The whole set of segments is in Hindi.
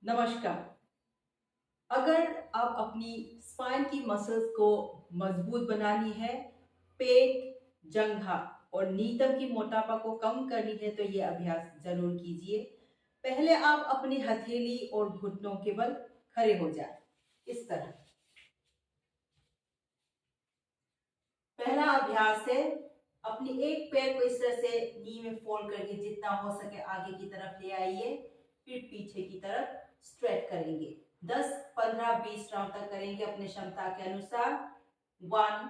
नमस्कार। अगर आप अपनी स्पाइन की मसल्स को मजबूत बनानी है, पेट, जंघा और नीतम की मोटापा को कम करनी है तो ये अभ्यास जरूर कीजिए। पहले आप अपनी हथेली और घुटनों के बल खड़े हो जाए, इस तरह। पहला अभ्यास है, अपनी एक पैर को इस तरह से नी में फोल्ड करके जितना हो सके आगे की तरफ ले आइए, फिर पीछे की तरफ स्ट्रेच करेंगे। 10, 15, 20 राउंड तक करेंगे अपने क्षमता के अनुसार। 1,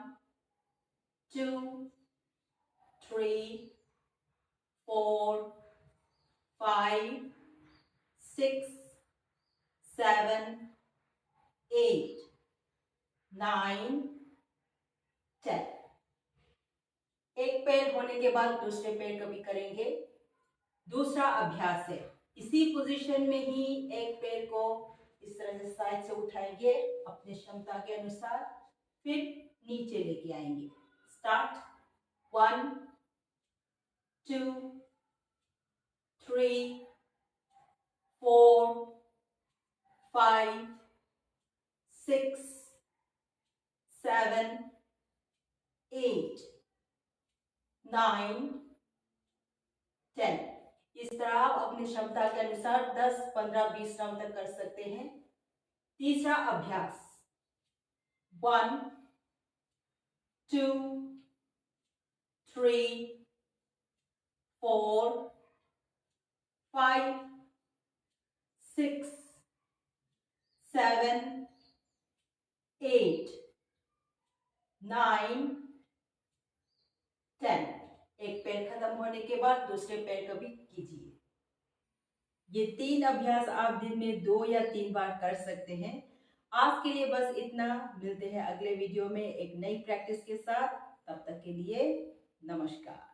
2, 3, 4, 5, 6, 7, 8, 9, 10। एक पैर होने के बाद दूसरे पैर को भी करेंगे। दूसरा अभ्यास है, इसी पोजीशन में ही एक पैर को इस तरह से साइड से उठाएंगे अपने क्षमता के अनुसार, फिर नीचे लेके आएंगे। स्टार्ट। 1, 2, 3, 4, 5, 6, 7, 8, 9, 10। इस तरह आप अपनी क्षमता के अनुसार 10, 15, 20 राउंड तक कर सकते हैं। तीसरा अभ्यास, 1, 2, 3, 4, 5, 6, 7, 8, 9, 10। एक पैर खत्म होने के बाद दूसरे पैर को भी कीजिए। ये 3 अभ्यास आप दिन में 2 या 3 बार कर सकते हैं। आज के लिए बस इतना। मिलते हैं अगले वीडियो में एक नई प्रैक्टिस के साथ। तब तक के लिए नमस्कार।